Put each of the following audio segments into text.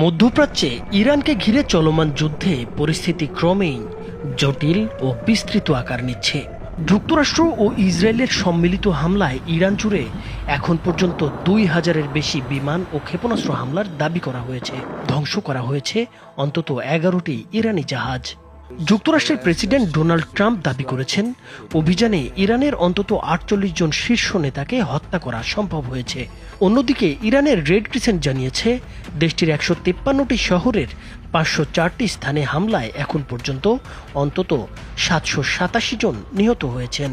মধ্যপ্রাচ্যে ইরানকে ঘিরে চলমান যুদ্ধে পরিস্থিতি ক্রমেই জটিল ও বিস্তৃত আকার নিচ্ছে। যুক্তরাষ্ট্র ও ইসরায়েলের সম্মিলিত হামলায় ইরান জুড়ে এখন পর্যন্ত ২,০০০-এর বেশি বিমান ও ক্ষেপণাস্ত্র হামলার দাবি করা হয়েছে। ধ্বংস করা হয়েছে অন্তত ১১টি ইরানি জাহাজ। যুক্তরাষ্ট্রের প্রেসিডেন্ট ডোনাল্ড ট্রাম্প দাবি করেছেন, অভিযানে ইরানের অন্তত ৪৮ জন শীর্ষ নেতাকে হত্যা করা সম্ভব হয়েছে। অন্যদিকে ইরানের রেড ক্রিসেন্ট জানিয়েছে, দেশটির ১৫৩টি শহরের ৫০৪টি স্থানে হামলায় এখন পর্যন্ত অন্তত ৭৮৭ জন নিহত হয়েছেন।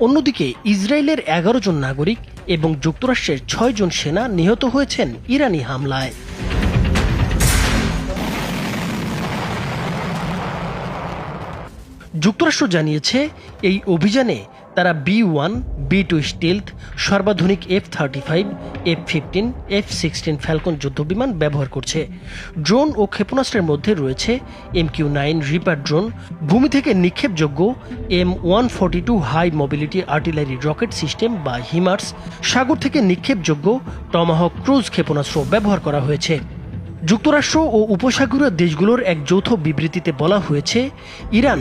অন্যদিকে ইসরায়েলের ১১ জন নাগরিক এবং যুক্তরাষ্ট্রের ৬ জন সেনা নিহত হয়েছেন ইরানি হামলায়। যুক্তরাষ্ট্র জানিয়েছে, এই অভিযানে তারা B-1, B-2 স্টিলথ, সর্বাধুনিক F-35, F-15, F-16 Falcon যুদ্ধবিমান ব্যবহার করছে। ড্রোন ও ক্ষেপণাস্ত্রের মধ্যে রয়েছে MQ-9 রিপার ড্রোন, ভূমি থেকে নিক্ষেপযোগ্য M142 high mobility artillery rocket system বা হিমার্স, সাগর থেকে নিক্ষেপযোগ্য টমাহক ক্রুজ ক্ষেপণাস্ত্র ব্যবহার করা হয়েছে। যুক্তরাষ্ট্র ও উপসাগরীয় দেশগুলোর এক যৌথ বিবৃতিতে বলা হয়েছে, Iran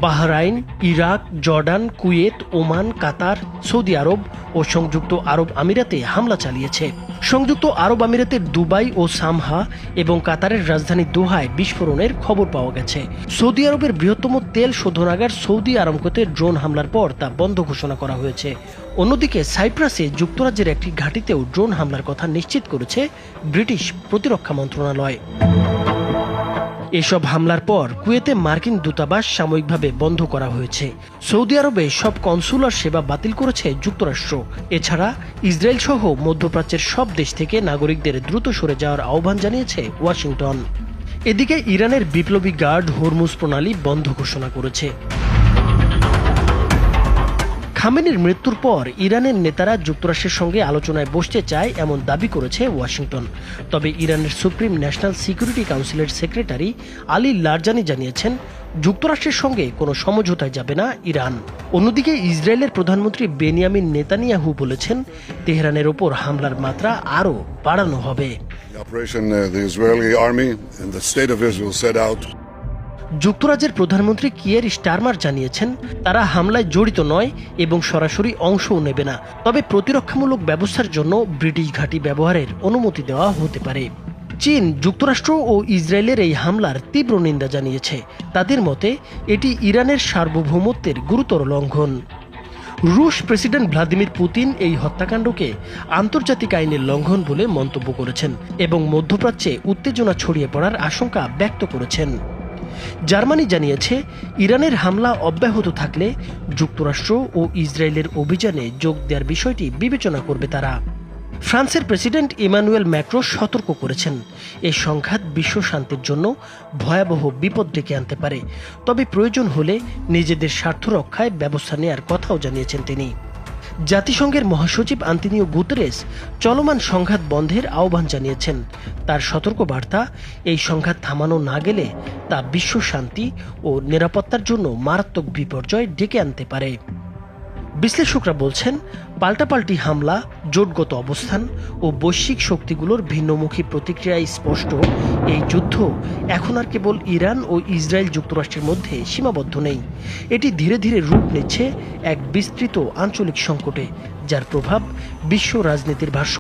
Bahrain, Iraq, Jordan, Kuwait, Oman, Qatar, Saudi আরব ও সংযুক্ত আরব আমিরাতে হামলা চালিয়েছে। সংযুক্ত আরব আমিরাতের দুবাই ও সামহা এবং কাতারের রাজধানী দোহায় বিস্ফোরণের খবর পাওয়া গেছে। সৌদি আরবের বৃহত্তম তেল শোধনাগার সৌদি আরামকোতে ড্রোন হামলার পর তা বন্ধ ঘোষণা করা হয়েছে। অন্যদিকে সাইপ্রাসে যুক্তরাজ্যের একটি ঘাঁটিতেও ড্রোন হামলার কথা নিশ্চিত করেছে ব্রিটিশ প্রতিরক্ষা মন্ত্রণালয়। এসব হামলার পর কুয়েতে মার্কিন দূতাবাস সাময়িকভাবে বন্ধ করা হয়েছে। সৌদি আরবে সব কনসুলার সেবা বাতিল করেছে যুক্তরাষ্ট্র। এছাড়া ইসরায়েল সহ মধ্যপ্রাচ্যের সব দেশ থেকে নাগরিকদের দ্রুত সরে যাওয়ার আহ্বান জানিয়েছে ওয়াশিংটন। এদিকে ইরানের বিপ্লবী গার্ড হরমুজ প্রণালী বন্ধ ঘোষণা করেছে। খামেনির মৃত্যুর পর ইরানের নেতারা যুক্তরাষ্ট্রের সঙ্গে আলোচনায় বসতে চায় এমন দাবি করেছে ওয়াশিংটন। তবে ইরানের সুপ্রিম ন্যাশনাল সিকিউরিটি কাউন্সিলের সেক্রেটারি আলী লারজানি জানিয়েছেন, যুক্তরাষ্ট্রের সঙ্গে কোনো সমঝোতায় যাবে না ইরান। অন্যদিকে ইসরায়েলের প্রধানমন্ত্রী বেনিয়ামিন নেতানিয়াহু বলেছেন, তেহরানের ওপর হামলার মাত্রা আরও বাড়ানো হবে। যুক্তরাজ্যের প্রধানমন্ত্রী কিয়ের স্টারমার জানিয়েছেন, তারা হামলায় জড়িত নয় এবং সরাসরি অংশও নেবে না, তবে প্রতিরক্ষামূলক ব্যবস্থার জন্য ব্রিটিশ ঘাঁটি ব্যবহারের অনুমতি দেওয়া হতে পারে। চীন, যুক্তরাষ্ট্র ও ইসরায়েলের এই হামলার তীব্র নিন্দা জানিয়েছে। তাদের মতে এটি ইরানের সার্বভৌমত্বের গুরুতর লঙ্ঘন। রুশ প্রেসিডেন্ট ভ্লাদিমির পুতিন এই হত্যাকাণ্ডকে আন্তর্জাতিক আইনের লঙ্ঘন বলে মন্তব্য করেছেন এবং মধ্যপ্রাচ্যে উত্তেজনা ছড়িয়ে পড়ার আশঙ্কা ব্যক্ত করেছেন। জার্মানি জানিয়েছে, ইরানের হামলা অব্যাহত থাকলে যুক্তরাষ্ট্র ও ইসরায়েলের অভিযানে যোগ দেওয়ার বিষয়টি বিবেচনা করবে তারা। ফ্রান্সের প্রেসিডেন্ট ইমানুয়েল ম্যাক্রো সতর্ক করেছেন, এই সংঘাত বিশ্ব শান্তির জন্য ভয়াবহ বিপদ ডেকে আনতে পারে, তবে প্রয়োজন হলে নিজেদের স্বার্থ রক্ষায় ব্যবস্থা নেওয়ার কথাও জানিয়েছেন তিনি। জাতিসংঘের মহাসচিব আন্তোনিও গুতেরেস চলমান সংঘাত বন্ধের আহ্বান জানিয়েছেন। তার সতর্কবার্তা, এই সংঘাত থামানো না গেলে তা বিশ্ব শান্তি ও নিরাপত্তার জন্য মারাত্মক বিপর্যয় ডেকে আনতে পারে। বিশ্লেষকরা বলছেন, পাল্টাপাল্টি হামলা, জোটগত অবস্থান ও বৈশ্বিক শক্তিগুলোর ভিন্নমুখী প্রতিক্রিয়ায় স্পষ্ট, এই যুদ্ধ এখন আর কেবল ইরান ও ইসরায়েল যুক্তরাষ্ট্রের মধ্যে সীমাবদ্ধ নেই। এটি ধীরে ধীরে রূপ নিচ্ছে এক বিস্তৃত আঞ্চলিক সংকটে, যার প্রভাব বিশ্ব রাজনীতির ভাষ্য